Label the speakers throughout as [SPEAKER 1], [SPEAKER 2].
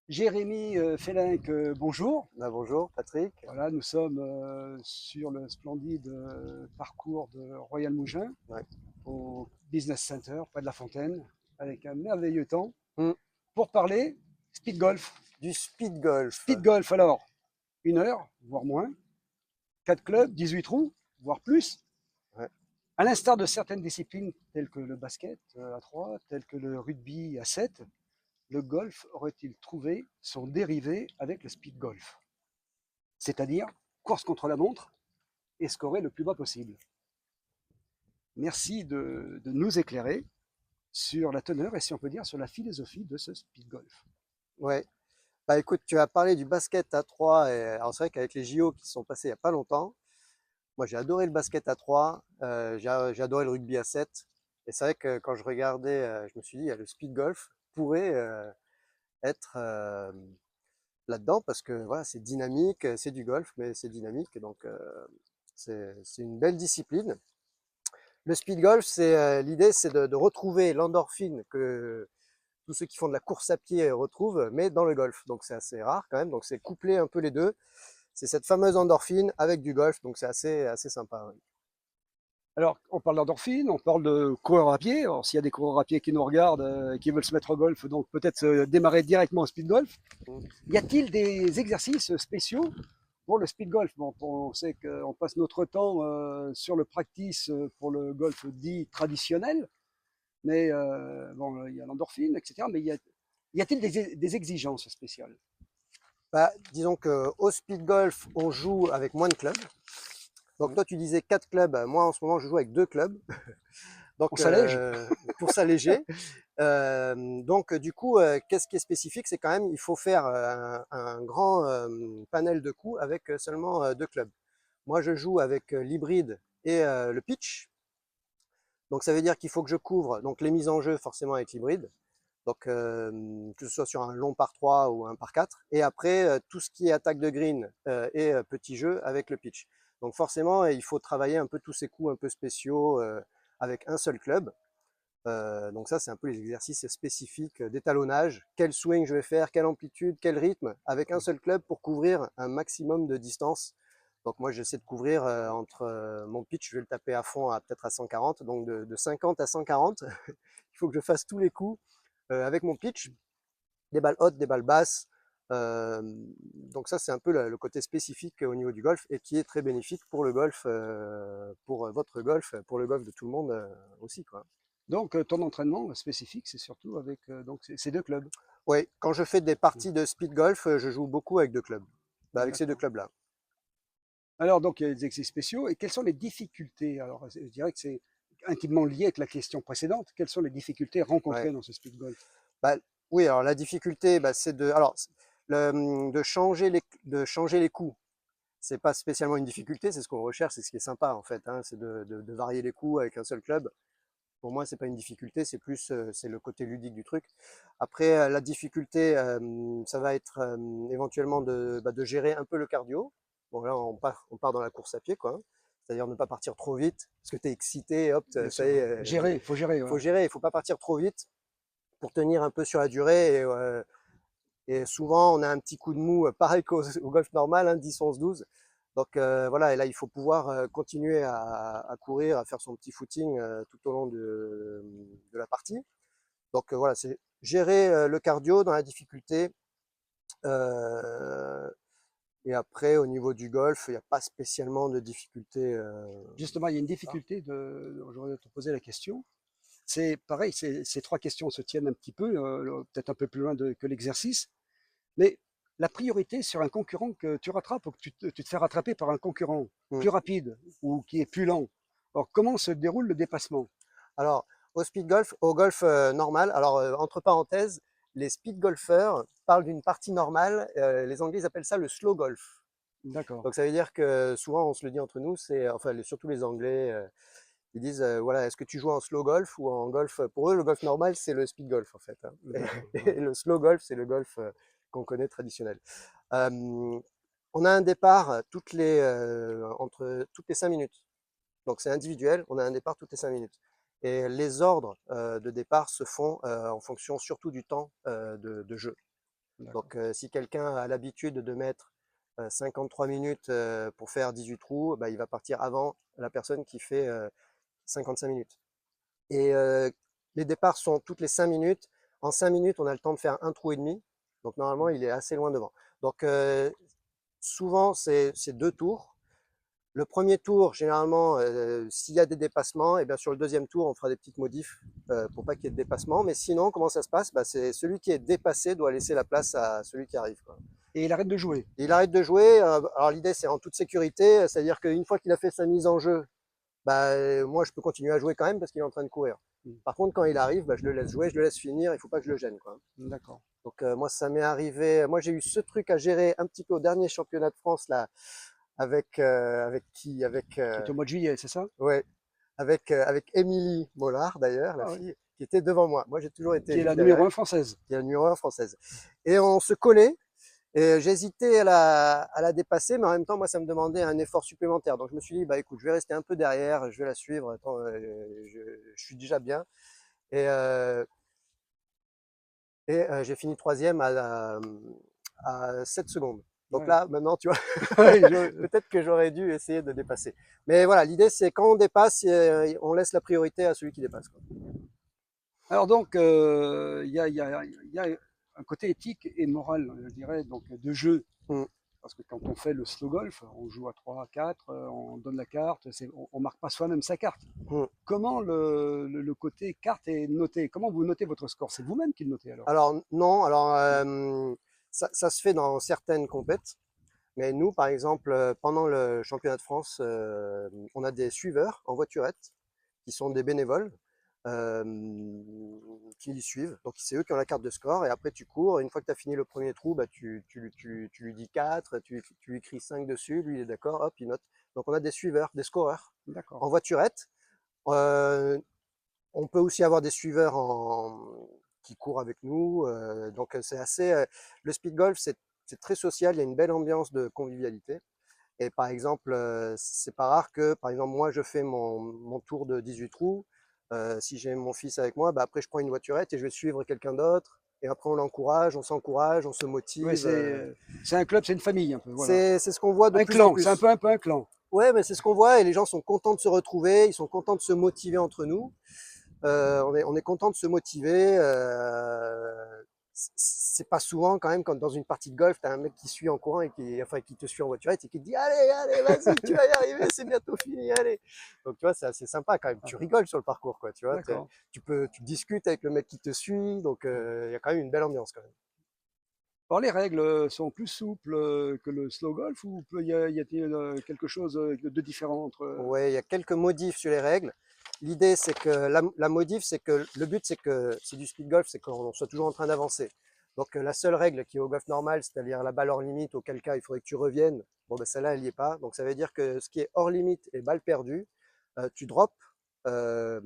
[SPEAKER 1] Jérémy Félinck, bonjour.
[SPEAKER 2] Bonjour Patrick.
[SPEAKER 1] Voilà, nous sommes sur le splendide parcours de Royal Mougins,
[SPEAKER 2] Ouais.
[SPEAKER 1] au Business Center, près de la Fontaine, avec un merveilleux temps,
[SPEAKER 2] Hmm.
[SPEAKER 1] pour parler speed golf.
[SPEAKER 2] Du speed golf.
[SPEAKER 1] Speed golf, alors, 1 heure, voire moins, 4 clubs, 18 trous, voire plus.
[SPEAKER 2] Ouais.
[SPEAKER 1] À l'instar de certaines disciplines telles que le basket à 3, telles que le rugby à 7, le golf aurait-il trouvé son dérivé avec le speed golf, c'est-à-dire course contre la montre et scorer le plus bas possible. Merci de nous éclairer sur la teneur et si on peut dire sur la philosophie de ce speed golf.
[SPEAKER 2] Ouais. Bah écoute, tu as parlé du basket à 3 et alors c'est vrai qu'avec les JO qui se sont passés il n'y a pas longtemps, moi j'ai adoré le basket à 3, j'ai adoré le rugby à 7. Et c'est vrai que quand je regardais, je me suis dit, le speed golf pourrait être là-dedans parce que voilà, c'est dynamique, c'est du golf, mais c'est dynamique, et donc c'est une belle discipline. Le speed golf, l'idée, c'est de retrouver l'endorphine que tous ceux qui font de la course à pied retrouvent, mais dans le golf. Donc c'est assez rare quand même. Donc c'est coupler un peu les deux. C'est cette fameuse endorphine avec du golf. Donc c'est assez sympa. Ouais.
[SPEAKER 1] Alors, on parle d'endorphine, on parle de coureurs à pied. Alors, s'il y a des coureurs à pied qui nous regardent et qui veulent se mettre au golf, donc peut-être démarrer directement au speed golf.
[SPEAKER 2] Mm.
[SPEAKER 1] Y a-t-il des exercices spéciaux pour le speed golf? Bon, on sait qu'on passe notre temps sur le practice pour le golf dit traditionnel, mais bon, il y a l'endorphine, etc. Mais y a-t-il des exigences spéciales?
[SPEAKER 2] Bah, disons qu'au speed golf, on joue avec moins de clubs. Donc
[SPEAKER 1] Ouais.
[SPEAKER 2] toi, tu disais 4 clubs. Moi, en ce moment, je joue avec 2 clubs.
[SPEAKER 1] On
[SPEAKER 2] Donc
[SPEAKER 1] s'allège?
[SPEAKER 2] pour s'alléger. Donc du coup, qu'est-ce qui est spécifique? C'est quand même, il faut faire un grand panel de coups avec seulement 2 clubs. Moi, je joue avec l'hybride et le pitch. Donc ça veut dire qu'il faut que je couvre donc les mises en jeu forcément avec l'hybride, donc que ce soit sur un long par 3 ou un par 4, et après tout ce qui est attaque de green et petit jeu avec le pitch. Donc forcément, il faut travailler un peu tous ces coups un peu spéciaux avec un seul club. Donc ça, c'est un peu les exercices spécifiques d'étalonnage. Quel swing je vais faire, quelle amplitude, quel rythme, avec un seul club pour couvrir un maximum de distance. Donc moi, j'essaie de couvrir entre mon pitch, je vais le taper à fond à peut-être à 140, donc de 50 à 140. Il faut que je fasse tous les coups avec mon pitch, des balles hautes, des balles basses. Donc ça, c'est un peu le côté spécifique au niveau du golf et qui est très bénéfique pour le golf, pour votre golf, pour le golf de tout le monde aussi, quoi.
[SPEAKER 1] Donc, ton entraînement spécifique, c'est surtout avec donc, ces 2 clubs.
[SPEAKER 2] Oui, quand je fais des parties de speed golf, je joue beaucoup avec 2 clubs. Bah, avec ces 2
[SPEAKER 1] D'accord.
[SPEAKER 2] clubs-là.
[SPEAKER 1] Alors, donc, il y a des exercices spéciaux. Et quelles sont les difficultés? Alors, je dirais que c'est intimement lié avec la question précédente. Quelles sont les difficultés
[SPEAKER 2] Ouais.
[SPEAKER 1] rencontrées dans ce speed golf?
[SPEAKER 2] Bah, oui, alors la difficulté, bah, c'est de changer les coups. C'est pas spécialement une difficulté, c'est ce qu'on recherche, c'est ce qui est sympa en fait, hein, c'est de varier les coups avec un seul club. Pour moi, c'est pas une difficulté, c'est plus c'est le côté ludique du truc. Après, la difficulté, ça va être éventuellement de gérer un peu le cardio. Bon, là, on part dans la course à pied, quoi, hein. C'est-à-dire ne pas partir trop vite, parce que tu es excité, hop,
[SPEAKER 1] Bien
[SPEAKER 2] ça
[SPEAKER 1] sûr,
[SPEAKER 2] y
[SPEAKER 1] ouais.
[SPEAKER 2] est,
[SPEAKER 1] Gérer, il faut gérer.
[SPEAKER 2] faut
[SPEAKER 1] Voilà.
[SPEAKER 2] gérer, il faut pas partir trop vite pour tenir un peu sur la durée. Et souvent, on a un petit coup de mou, pareil qu'au golf normal, hein, 10, 11, 12. Donc voilà, et là, il faut pouvoir continuer à courir, à faire son petit footing tout au long de la partie. Donc voilà, c'est gérer le cardio dans la difficulté. Euh, et après, au niveau du golf, il n'y a pas spécialement de difficulté.
[SPEAKER 1] Justement, il y a une
[SPEAKER 2] Ah,
[SPEAKER 1] difficulté j'aurais te poser la question. C'est pareil, ces 3 questions se tiennent un petit peu, peut-être un peu plus loin que l'exercice. Mais la priorité sur un concurrent que tu rattrapes ou que tu te fais rattraper par un concurrent
[SPEAKER 2] hmm.
[SPEAKER 1] plus rapide ou qui est plus lent. Alors, comment se déroule le dépassement?
[SPEAKER 2] Alors, au speed golf, au golf normal, alors entre parenthèses, les speed golfeurs parlent d'une partie normale. Les Anglais ils appellent ça le slow golf.
[SPEAKER 1] D'accord.
[SPEAKER 2] Donc ça veut dire que souvent on se le dit entre nous, c'est enfin surtout les Anglais, ils disent voilà, est-ce que tu joues en slow golf ou en golf? Pour eux, le golf normal c'est le speed golf en fait, hein.
[SPEAKER 1] D'accord.
[SPEAKER 2] Et le slow golf c'est le golf qu'on connaît traditionnel. Euh, on a un départ entre toutes les 5 minutes. Donc c'est individuel, on a un départ toutes les 5 minutes. Et les ordres de départ se font en fonction surtout du temps de jeu. Donc, si quelqu'un a l'habitude de mettre 53 minutes pour faire 18 trous, bah, il va partir avant la personne qui fait 55 minutes. Et les départs sont toutes les 5 minutes. En 5 minutes, on a le temps de faire un trou et demi. Donc, normalement, il est assez loin devant. Donc, souvent, c'est 2 tours. Le premier tour, généralement, s'il y a des dépassements, et bien sur le deuxième tour, on fera des petites modifs pour pas qu'il y ait de dépassement. Mais sinon, comment ça se passe? Bah, c'est celui qui est dépassé doit laisser la place à celui qui arrive, quoi.
[SPEAKER 1] Et il arrête de jouer.
[SPEAKER 2] Et il arrête de jouer. Alors l'idée, c'est en toute sécurité, c'est-à-dire qu'une fois qu'il a fait sa mise en jeu, bah, moi, je peux continuer à jouer quand même parce qu'il est en train de courir. Par contre, quand il arrive, bah, je le laisse jouer, je le laisse finir. Il faut pas que je le gêne, quoi.
[SPEAKER 1] D'accord.
[SPEAKER 2] Donc moi, ça m'est arrivé. Moi, j'ai eu ce truc à gérer un petit peu au dernier championnat de France là, avec qui?
[SPEAKER 1] C'était au mois de juillet, c'est ça?
[SPEAKER 2] Ouais, avec Émilie Mollard d'ailleurs, la
[SPEAKER 1] Ah oui.
[SPEAKER 2] fille qui était devant moi. Moi, j'ai toujours été
[SPEAKER 1] Qui est la
[SPEAKER 2] juste derrière
[SPEAKER 1] numéro
[SPEAKER 2] elle,
[SPEAKER 1] 1 française.
[SPEAKER 2] qui est la numéro 1 française. Et on se collait. Et j'hésitais à la dépasser, mais en même temps, moi, ça me demandait un effort supplémentaire. Donc, je me suis dit, bah, écoute, je vais rester un peu derrière, je vais la suivre. Attends, je suis déjà bien. Et, j'ai fini troisième à 7 secondes. Donc
[SPEAKER 1] Ouais.
[SPEAKER 2] là, maintenant, tu vois,
[SPEAKER 1] Ouais,
[SPEAKER 2] peut-être que j'aurais dû essayer de dépasser. Mais voilà, l'idée, c'est quand on dépasse, on laisse la priorité à celui qui dépasse, quoi.
[SPEAKER 1] Alors donc, il y a un côté éthique et moral, je dirais, donc de jeu.
[SPEAKER 2] Mm.
[SPEAKER 1] Parce que quand on fait le slow golf, on joue à 3, à 4, on donne la carte, on marque pas soi-même sa carte.
[SPEAKER 2] Mm.
[SPEAKER 1] Comment le côté carte est noté? Comment vous notez votre score? C'est vous-même qui le notez alors?
[SPEAKER 2] Alors, non, alors, ça se fait dans certaines compètes. Mais nous, par exemple, pendant le championnat de France, on a des suiveurs en voiturette qui sont des bénévoles euh, qui y suivent. Donc, c'est eux qui ont la carte de score. Et après, tu cours. Et une fois que tu as fini le premier trou, bah, tu lui dis 4, tu lui écris 5 dessus. Lui, il est d'accord, hop, il note. Donc, on a des suiveurs, des scoreurs
[SPEAKER 1] D'accord.
[SPEAKER 2] en voiturette. Euh, on peut aussi avoir des suiveurs qui courent avec nous. Donc, c'est assez. Le speed golf, c'est très social. Il y a une belle ambiance de convivialité. Et par exemple, c'est pas rare que, par exemple, moi, je fais mon tour de 18 trous. Si j'ai mon fils avec moi, bah, après, je prends une voiturette et je vais suivre quelqu'un d'autre. Et après, on l'encourage, on s'encourage, on se
[SPEAKER 1] Ouais,
[SPEAKER 2] motive.
[SPEAKER 1] c'est un club, c'est une famille un peu, voilà.
[SPEAKER 2] C'est ce qu'on voit de
[SPEAKER 1] Un
[SPEAKER 2] plus en
[SPEAKER 1] clan, c'est
[SPEAKER 2] plus.
[SPEAKER 1] un peu un clan.
[SPEAKER 2] Ouais, mais c'est ce qu'on voit et les gens sont contents de se retrouver, ils sont contents de se motiver entre nous. On est content de se motiver. C'est pas souvent quand même quand dans une partie de golf, tu as un mec qui suit en courant et qui te suit en voiturette et qui te dit allez, allez, vas-y, tu vas y arriver, c'est bientôt fini, allez. Donc tu vois, c'est assez sympa quand même. Tu rigoles sur le parcours, quoi. Tu vois,
[SPEAKER 1] D'accord.
[SPEAKER 2] tu discutes avec le mec qui te suit, donc il y a quand même une belle ambiance quand même.
[SPEAKER 1] Alors les règles sont plus souples que le slow golf ou y a-t-il quelque chose de différent entre...
[SPEAKER 2] Ouais, il y a quelques modifs sur les règles. L'idée, c'est que la modif, c'est que le but, c'est que c'est du speed golf, c'est qu'on soit toujours en train d'avancer. Donc la seule règle qui est au golf normal, c'est-à-dire la balle hors limite, auquel cas il faudrait que tu reviennes. Bon, ben celle-là, elle n'y est pas. Donc ça veut dire que ce qui est hors limite et balle perdue, tu drops euh,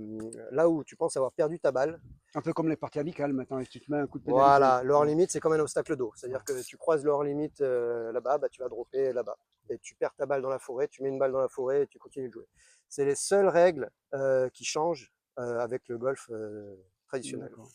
[SPEAKER 2] là où tu penses avoir perdu ta balle.
[SPEAKER 1] Un peu comme les parties amicales maintenant, et tu te mets un coup de pénalité.
[SPEAKER 2] Voilà, le hors limite, c'est comme un obstacle d'eau. C'est-à-dire que tu croises le hors limite là-bas, bah, tu vas dropper là-bas. Et tu perds ta balle dans la forêt, tu mets une balle dans la forêt et tu continues de jouer. C'est les seules règles qui changent avec le golf traditionnel.
[SPEAKER 1] D'accord.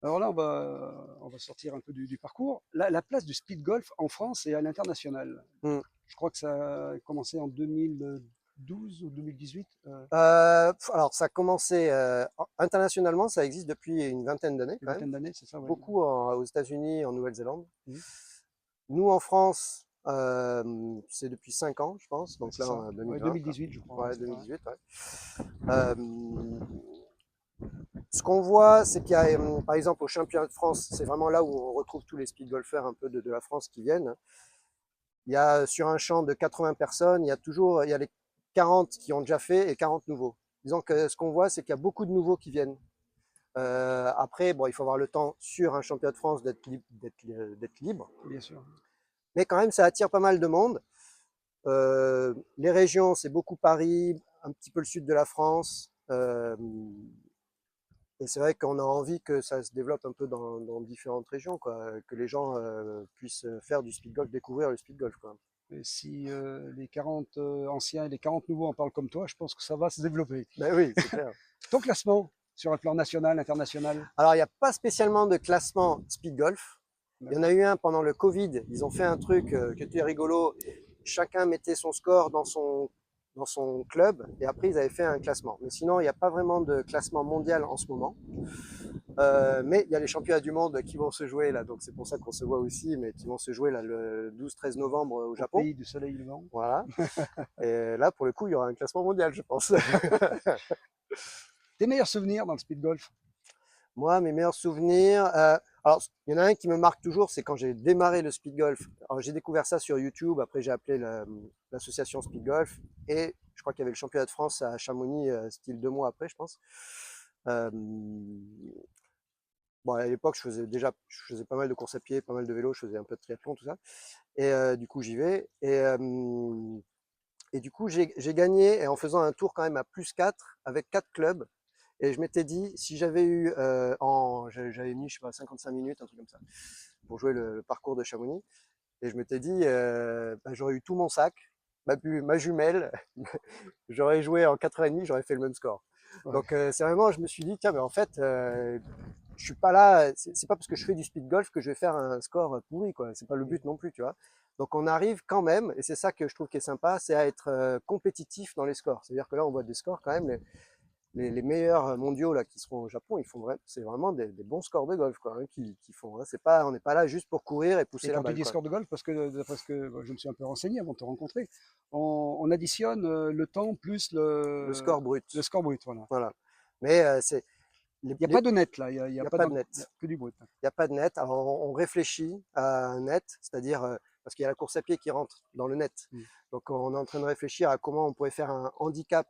[SPEAKER 1] Alors là, on va sortir un peu du parcours. La place du speed golf en France et à l'international.
[SPEAKER 2] Hmm.
[SPEAKER 1] Je crois que ça a commencé en 2012 ou 2018.
[SPEAKER 2] Alors, ça a commencé internationalement, ça existe depuis une vingtaine d'années
[SPEAKER 1] Une
[SPEAKER 2] quand même.
[SPEAKER 1] vingtaine d'années, c'est ça, ouais.
[SPEAKER 2] Beaucoup aux États-Unis, en Nouvelle-Zélande.
[SPEAKER 1] Mhm.
[SPEAKER 2] Nous, en France, c'est depuis 5 ans, je pense.
[SPEAKER 1] Ouais,
[SPEAKER 2] Donc
[SPEAKER 1] c'est
[SPEAKER 2] là,
[SPEAKER 1] ça.
[SPEAKER 2] en
[SPEAKER 1] Ouais,
[SPEAKER 2] 2020.
[SPEAKER 1] 2018, je crois. Ouais,
[SPEAKER 2] Ouais,
[SPEAKER 1] c'est ça, ouais.
[SPEAKER 2] 2018, ouais. Euh, Ce qu'on voit, c'est qu'il y a, par exemple, au championnat de France, c'est vraiment là où on retrouve tous les speed golfers un peu de la France qui viennent. Il y a sur un champ de 80 personnes, il y a les 40 qui ont déjà fait et 40 nouveaux. Disons que ce qu'on voit, c'est qu'il y a beaucoup de nouveaux qui viennent. Après, bon, il faut avoir le temps sur un championnat de France d'être libre.
[SPEAKER 1] Bien sûr.
[SPEAKER 2] Mais quand même, ça attire pas mal de monde. Les régions, c'est beaucoup Paris, un petit peu le sud de la France. Et c'est vrai qu'on a envie que ça se développe un peu dans différentes régions, quoi, que les gens puissent faire du speed golf, découvrir le speed golf, quoi.
[SPEAKER 1] Et si les 40 anciens et les 40 nouveaux en parlent comme toi, je pense que ça va se développer.
[SPEAKER 2] Ben oui, c'est clair.
[SPEAKER 1] Ton classement sur un plan national, international?
[SPEAKER 2] Alors, il n'y a pas spécialement de classement speed golf. Il y en a eu un pendant le Covid. Ils ont fait un truc qui était rigolo. Chacun mettait son score dans son club et après ils avaient fait un classement. Mais sinon, il n'y a pas vraiment de classement mondial en ce moment. Mais il y a les championnats du monde qui vont se jouer là, donc c'est pour ça qu'on se voit aussi, mais qui vont se jouer là le 12-13 novembre au Japon.
[SPEAKER 1] Pays du soleil levant.
[SPEAKER 2] Voilà. Et là, pour le coup, il y aura un classement mondial, je pense.
[SPEAKER 1] Tes meilleurs souvenirs dans le speed golf?
[SPEAKER 2] Moi, mes meilleurs souvenirs. Alors, il y en a un qui me marque toujours, c'est quand j'ai démarré le speed golf. Alors, j'ai découvert ça sur YouTube. Après, j'ai appelé l'association speed golf. Et je crois qu'il y avait le championnat de France à Chamonix, style 2 mois après, je pense. Euh, bon, à l'époque, je faisais pas mal de courses à pied, pas mal de vélo, je faisais un peu de triathlon, tout ça. Et du coup, j'y vais. Et du coup, j'ai gagné et en faisant un tour quand même à +4 avec 4 clubs. Et je m'étais dit, si j'avais eu, j'avais mis, je sais pas, 55 minutes, un truc comme ça, pour jouer le parcours de Chamonix. Et je m'étais dit, bah, j'aurais eu tout mon sac, ma jumelle, j'aurais joué en 4h30, j'aurais fait le même score.
[SPEAKER 1] Ouais.
[SPEAKER 2] Donc c'est vraiment, je me suis dit, tiens, mais en fait, je suis pas là, c'est pas parce que je fais du speed golf que je vais faire un score pourri, quoi. C'est pas le but non plus, tu vois. Donc on arrive quand même, et c'est ça que je trouve qui est sympa, c'est à être compétitif dans les scores. C'est-à-dire que là, on voit des scores quand même, les meilleurs mondiaux là qui seront au Japon, c'est vraiment des bons scores de golf, quoi, hein, qui font. Hein. On n'est pas là juste pour courir et pousser
[SPEAKER 1] Et
[SPEAKER 2] la
[SPEAKER 1] quand tu
[SPEAKER 2] balle,
[SPEAKER 1] dis
[SPEAKER 2] quoi.
[SPEAKER 1] score de golf, parce que d'après ce que je me suis un peu renseigné avant de te rencontrer, on additionne le temps plus
[SPEAKER 2] Le score
[SPEAKER 1] le
[SPEAKER 2] brut,
[SPEAKER 1] score brut. Voilà.
[SPEAKER 2] voilà. Mais
[SPEAKER 1] Il n'y a pas de net là, il
[SPEAKER 2] il
[SPEAKER 1] y
[SPEAKER 2] n'y
[SPEAKER 1] a
[SPEAKER 2] a
[SPEAKER 1] pas
[SPEAKER 2] pas de
[SPEAKER 1] il y a
[SPEAKER 2] net.
[SPEAKER 1] que du brut.
[SPEAKER 2] Il n'y a pas de net. Alors on réfléchit à un net, c'est-à-dire parce qu'il y a la course à pied qui rentre dans le net.
[SPEAKER 1] Mm.
[SPEAKER 2] Donc on est en train de réfléchir à comment on pourrait faire un handicap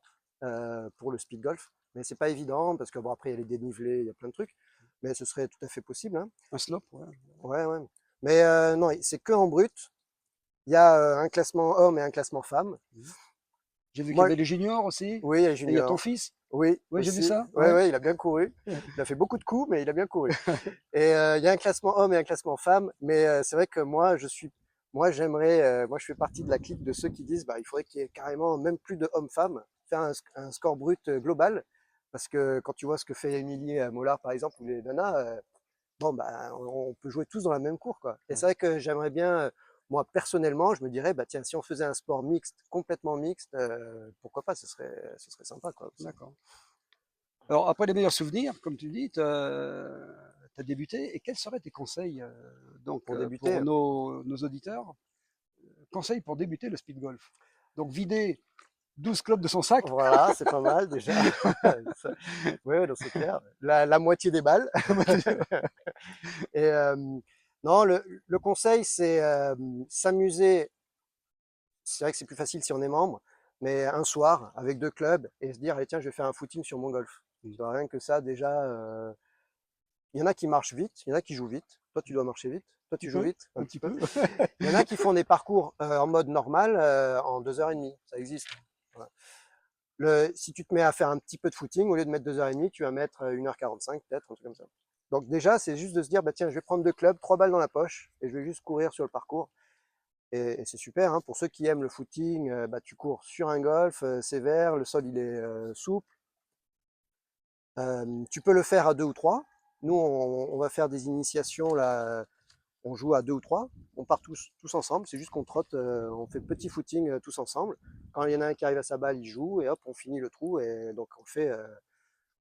[SPEAKER 2] pour le speed golf. Mais c'est pas évident parce que bon après il y a les dénivelés, il y a plein de trucs. Mais ce serait tout à fait possible. Hein.
[SPEAKER 1] Un slope, ouais.
[SPEAKER 2] Ouais, ouais. Mais non, c'est que en brut. Il y a un classement homme et un classement femme.
[SPEAKER 1] Mm. J'ai vu qu'il y
[SPEAKER 2] Moi,
[SPEAKER 1] avait les juniors aussi. Et
[SPEAKER 2] oui, il y a
[SPEAKER 1] il y a ton
[SPEAKER 2] junior.
[SPEAKER 1] fils.
[SPEAKER 2] Oui,
[SPEAKER 1] Oui, j'ai vu
[SPEAKER 2] aussi.
[SPEAKER 1] ça.
[SPEAKER 2] Ouais,
[SPEAKER 1] Ouais.
[SPEAKER 2] ouais, il a bien couru. Il a fait beaucoup de coups, mais il a bien couru. Et il y a un classement homme et un classement femme. Mais c'est vrai que moi, je fais partie de la clique de ceux qui disent, bah, il faudrait qu'il y ait carrément même plus de hommes-femmes, faire un score brut global. Parce que quand tu vois ce que fait Émilie Mollard, par exemple, ou les nanas, bon, bah, on peut jouer tous dans la même cour, quoi. Et
[SPEAKER 1] Ouais.
[SPEAKER 2] c'est vrai que j'aimerais bien, moi, personnellement, je me dirais, bah, tiens, si on faisait un sport mixte, complètement mixte, pourquoi pas, ce serait sympa, quoi, aussi.
[SPEAKER 1] D'accord. Alors après les meilleurs souvenirs, comme tu dis, tu as débuté. Et quels seraient tes conseils donc
[SPEAKER 2] Pour débuter,
[SPEAKER 1] pour nos auditeurs? Conseils pour débuter le speed golf. Donc vider 12 clubs de son sac.
[SPEAKER 2] voilà, c'est pas mal, déjà. Oui, ouais, c'est clair. La moitié des balles. Et non, le conseil, c'est s'amuser. C'est vrai que c'est plus facile si on est membre, mais un soir, avec 2 clubs, et se dire, allez, tiens, je vais faire un footing sur mon golf. Tu vois, rien que ça, déjà, il y en a qui marchent vite, il y en a qui jouent vite. Toi, tu dois marcher vite. Toi, tu joues vite, un
[SPEAKER 1] Un
[SPEAKER 2] petit
[SPEAKER 1] petit
[SPEAKER 2] peu.
[SPEAKER 1] peu.
[SPEAKER 2] Il y en a qui font des parcours en mode normal en 2h30. Ça existe. Voilà. Si tu te mets à faire un petit peu de footing, au lieu de mettre 2h30, tu vas mettre 1h45 peut-être, un truc comme ça. Donc déjà, c'est juste de se dire, bah tiens, je vais prendre 2 clubs, 3 balles dans la poche, et je vais juste courir sur le parcours. Et c'est super, hein. Pour ceux qui aiment le footing, bah, tu cours sur un golf, c'est vert, le sol il est souple. Tu peux le faire à 2 ou 3. Nous, on va faire des initiations là, on joue à 2 ou 3. On part tous ensemble, c'est juste qu'on trotte, on fait petit footing tous ensemble. Quand il y en a un qui arrive à sa balle, il joue et hop, on finit le trou et donc on fait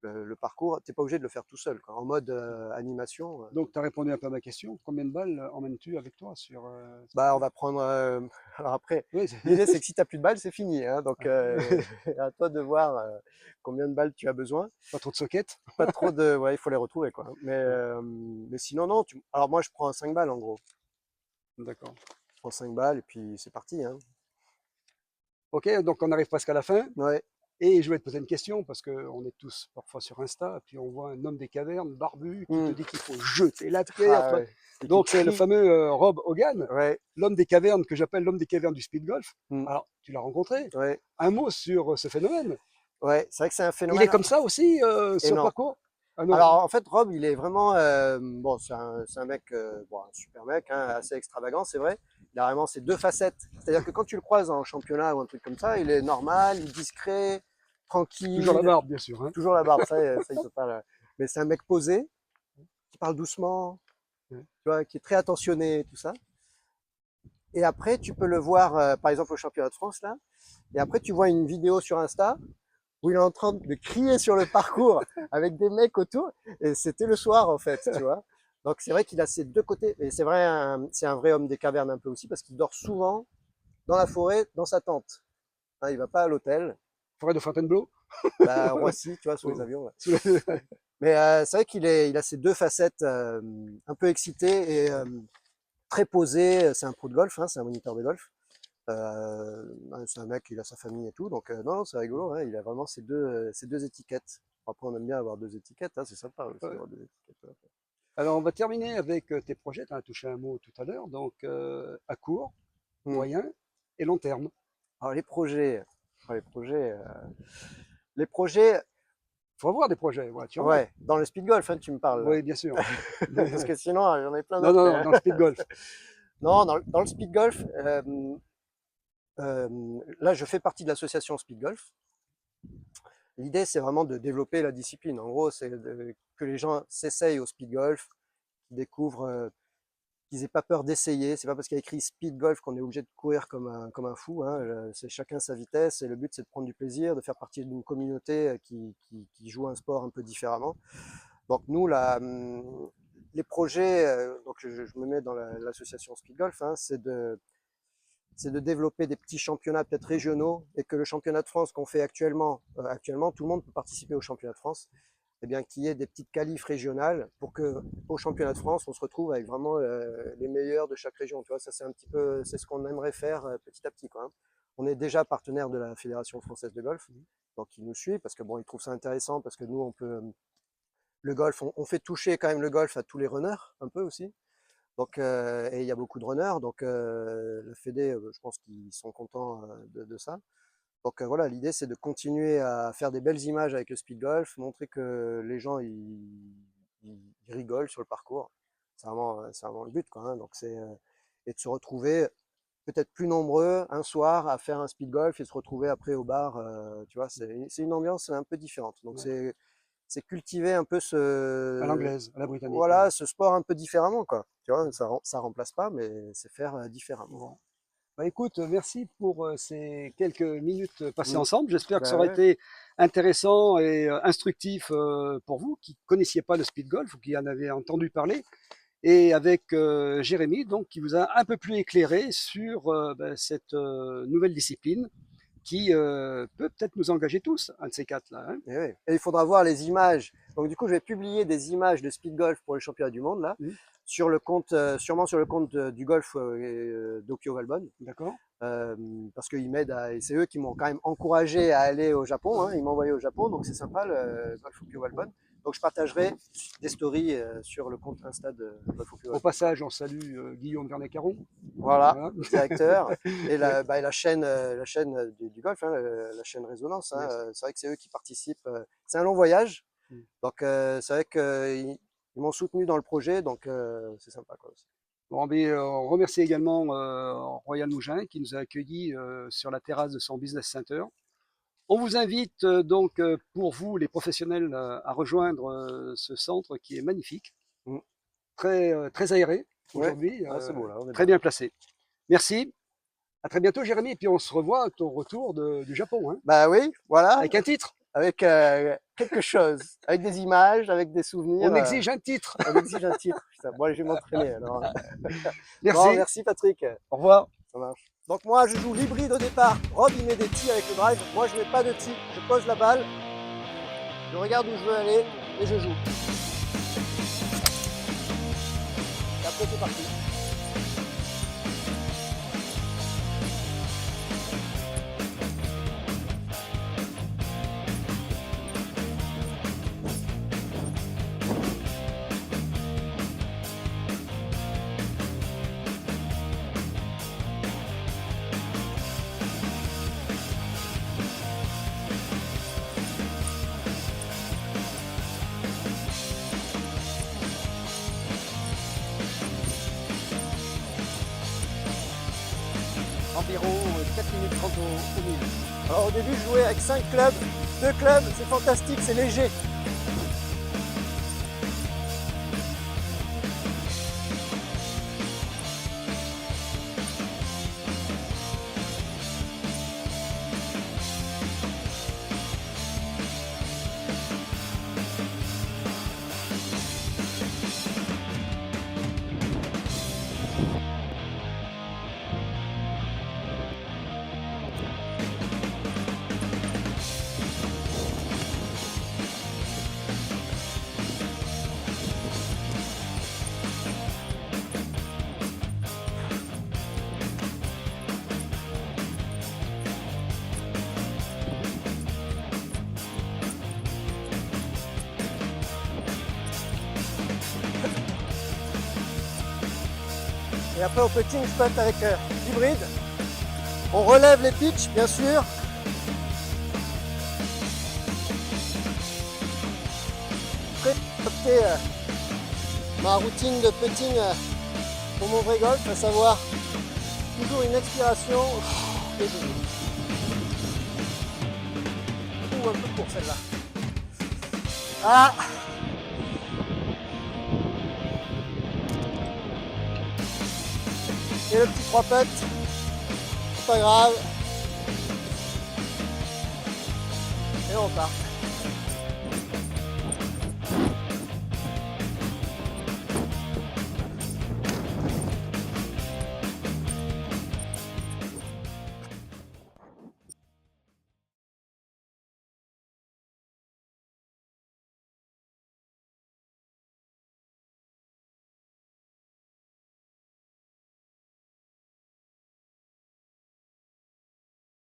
[SPEAKER 2] le parcours. Tu n'es pas obligé de le faire tout seul, quoi. En mode animation.
[SPEAKER 1] Donc tu as répondu un peu à ma question. Combien de balles emmènes-tu avec toi sur
[SPEAKER 2] Bah, on va prendre. Alors après,
[SPEAKER 1] Oui,
[SPEAKER 2] l'idée c'est que si tu n'as plus de balles, c'est fini. Hein. Donc à toi de voir combien de balles tu as besoin.
[SPEAKER 1] pas trop de sockets.
[SPEAKER 2] Pas trop de. Ouais, il faut les retrouver, quoi. Mais sinon, non. Alors moi, je prends 5 balles en gros.
[SPEAKER 1] D'accord.
[SPEAKER 2] Je prends 5 balles et puis c'est parti. Hein.
[SPEAKER 1] Ok, donc on arrive presque à la fin.
[SPEAKER 2] Ouais.
[SPEAKER 1] Et je vais te poser une question parce qu'on est tous parfois sur Insta, et puis on voit un homme des cavernes barbu qui te dit qu'il faut jeter la pierre.
[SPEAKER 2] Ah ouais. Et
[SPEAKER 1] Donc c'est le
[SPEAKER 2] crie.
[SPEAKER 1] fameux Rob Hogan,
[SPEAKER 2] Ouais.
[SPEAKER 1] l'homme des cavernes que j'appelle l'homme des cavernes du speed golf.
[SPEAKER 2] Mm.
[SPEAKER 1] Alors, tu l'as rencontré.
[SPEAKER 2] Ouais.
[SPEAKER 1] Un mot sur ce phénomène.
[SPEAKER 2] Ouais. C'est vrai que c'est un
[SPEAKER 1] Il est
[SPEAKER 2] phénomène.
[SPEAKER 1] comme ça aussi
[SPEAKER 2] Et
[SPEAKER 1] sur
[SPEAKER 2] non.
[SPEAKER 1] parcours? Ah non.
[SPEAKER 2] Alors en fait, Rob, il est vraiment bon, c'est un mec, bon, un super mec, hein, assez extravagant, c'est vrai. Il a vraiment ces 2 facettes. C'est-à-dire que quand tu le croises en championnat ou un truc comme ça, il est normal, il est discret,
[SPEAKER 1] Toujours la
[SPEAKER 2] tranquille,
[SPEAKER 1] barbe, bien sûr. Hein.
[SPEAKER 2] toujours la barbe. Ça il peut pas. Mais c'est un mec posé, qui parle doucement,
[SPEAKER 1] Ouais.
[SPEAKER 2] tu vois, qui est très attentionné, tout ça. Et après, tu peux le voir, par exemple, au championnat de France, là. Et après, tu vois une vidéo sur Insta où il est en train de crier sur le parcours avec des mecs autour. Et c'était le soir, en fait, tu vois. Donc, c'est vrai qu'il a ces deux côtés. Et c'est vrai, c'est un vrai homme des cavernes un peu aussi, parce qu'il dort souvent dans la forêt, dans sa tente. Hein, il va pas à l'hôtel.
[SPEAKER 1] Forêt de Fontainebleau.
[SPEAKER 2] Bah, Roissy, tu vois, sous les
[SPEAKER 1] Oh.
[SPEAKER 2] avions. Ouais.
[SPEAKER 1] Sous la-
[SPEAKER 2] Mais c'est vrai il a ces deux facettes un peu excitées et très posé. C'est un pro de golf, hein, c'est un moniteur de golf. C'est un mec, il a sa famille et tout. Donc, non, c'est rigolo. Hein, il a vraiment ces deux étiquettes. Après, on aime bien avoir deux étiquettes. Hein, c'est sympa aussi
[SPEAKER 1] Ouais.
[SPEAKER 2] d'avoir deux étiquettes. Ouais.
[SPEAKER 1] Alors, on va terminer avec tes projets. Tu as touché un mot tout à l'heure. Donc, à court,
[SPEAKER 2] Hmm.
[SPEAKER 1] moyen et long terme.
[SPEAKER 2] Alors, les projets. Les projets. Les projets,
[SPEAKER 1] Il faut avoir des projets. Ouais, tu en as.
[SPEAKER 2] ouais, dans le speed golf, hein, tu me parles là.
[SPEAKER 1] Oui, bien sûr.
[SPEAKER 2] Parce que sinon, j'en ai plein
[SPEAKER 1] Non,
[SPEAKER 2] d'autres.
[SPEAKER 1] non, non, dans le speed golf.
[SPEAKER 2] Non, dans le speed golf, là, je fais partie de l'association Speed Golf. L'idée, c'est vraiment de développer la discipline. En gros, c'est que les gens s'essayent au speed golf, qu'ils découvrent, qu'ils n'aient pas peur d'essayer. C'est pas parce qu'il y a écrit speed golf qu'on est obligé de courir comme un fou. Hein. C'est chacun sa vitesse et le but, c'est de prendre du plaisir, de faire partie d'une communauté qui joue un sport un peu différemment. Donc nous, les projets, donc je me mets dans l'association Speed Golf, hein, c'est de développer des petits championnats peut-être régionaux et que le championnat de France qu'on fait actuellement, tout le monde peut participer au championnat de France, et bien qu'il y ait des petites qualifs régionales pour que au championnat de France on se retrouve avec vraiment les meilleurs de chaque région. Tu vois, ça c'est un petit peu, c'est ce qu'on aimerait faire petit à petit, quoi. Hein. On est déjà partenaire de la Fédération française de golf, donc ils nous suivent parce que bon, ils trouvent ça intéressant parce que nous on peut le golf, on fait toucher quand même le golf à tous les runners un peu aussi. Donc, et il y a beaucoup de runners, donc la Fédé, je pense qu'ils sont contents de ça. Donc voilà, l'idée c'est de continuer à faire des belles images avec le speed golf, montrer que les gens ils rigolent sur le parcours. C'est vraiment le but, quoi. Hein. Donc et de se retrouver peut-être plus nombreux un soir à faire un speed golf et se retrouver après au bar. Tu vois, c'est une ambiance un peu différente. Donc
[SPEAKER 1] Ouais.
[SPEAKER 2] c'est cultiver un peu
[SPEAKER 1] À l'anglaise, à la britannique. Ouais.
[SPEAKER 2] voilà, ce sport un peu différemment, quoi. Tu vois, ça remplace pas, mais c'est faire différemment.
[SPEAKER 1] Bon. Bah, écoute, merci pour ces quelques minutes passées
[SPEAKER 2] Mm.
[SPEAKER 1] ensemble. J'espère que ça
[SPEAKER 2] Bah
[SPEAKER 1] aura
[SPEAKER 2] ouais.
[SPEAKER 1] été intéressant et instructif pour vous qui ne connaissiez pas le speed golf ou qui en avez entendu parler. Et avec Jérémy, donc, qui vous a un peu plus éclairé sur cette nouvelle discipline qui peut peut-être nous engager tous, un de ces quatre-là. Hein.
[SPEAKER 2] Et, ouais. Et il faudra voir les images. Donc du coup, je vais publier des images de speed golf pour les championnats du monde là, sur le compte, sûrement sur le compte du golf d'Okio Valbonne.
[SPEAKER 1] D'accord.
[SPEAKER 2] Parce qu'ils m'aident et c'est eux qui m'ont quand même encouragé à aller au Japon. Hein. Ils m'ont envoyé au Japon, donc c'est sympa le golf Okio Valbonne. Donc je partagerai des stories sur le compte Insta de Golf Okio
[SPEAKER 1] Au
[SPEAKER 2] Valbonne.
[SPEAKER 1] passage, on salue Guillaume Vernet-Caron.
[SPEAKER 2] Voilà,
[SPEAKER 1] Voilà.
[SPEAKER 2] directeur. Et la chaîne du golf, hein, la chaîne Résonance. Hein,
[SPEAKER 1] Yes.
[SPEAKER 2] c'est vrai que c'est eux qui participent. C'est un long voyage.
[SPEAKER 1] Mm.
[SPEAKER 2] Donc c'est vrai qu'ils m'ont soutenu dans le projet, donc c'est sympa, quoi, aussi.
[SPEAKER 1] Bon, mais, on remercie également Royal Mougin qui nous a accueillis sur la terrasse de son business center. On vous invite donc pour vous, les professionnels, à rejoindre ce centre qui est magnifique,
[SPEAKER 2] Mm.
[SPEAKER 1] très aéré
[SPEAKER 2] Ouais,
[SPEAKER 1] aujourd'hui,
[SPEAKER 2] c'est beau là, on est
[SPEAKER 1] très
[SPEAKER 2] bien.
[SPEAKER 1] bien placé. Merci. À très bientôt, Jérémy. Et puis on se revoit à ton retour du Japon, hein,
[SPEAKER 2] Bah oui, voilà,
[SPEAKER 1] avec un titre.
[SPEAKER 2] avec quelque chose, avec des images, avec des souvenirs.
[SPEAKER 1] On exige un titre.
[SPEAKER 2] On exige un titre. Putain, bon, allez, je vais m'entraîner alors.
[SPEAKER 1] Merci.
[SPEAKER 2] Bon, merci Patrick.
[SPEAKER 1] Au revoir.
[SPEAKER 2] Ça marche. Donc moi, je joue l'hybride au départ. Rob, il met des tis avec le drive. Moi, je mets pas de tis. Je pose la balle. Je regarde où je veux aller et je joue. Et après, c'est parti.
[SPEAKER 1] Environ 4 minutes 30 au milieu.
[SPEAKER 2] Alors au début, je jouais avec 5 clubs. 2 clubs, c'est fantastique, c'est léger. Et après au putting spot avec l'hybride, on relève les pitchs bien sûr. Après, j'ai adopté ma routine de putting pour mon vrai golf, à savoir toujours une expiration et un peu court celle-là. Ah! Et le petit 3 putts, c'est pas grave. Et on part.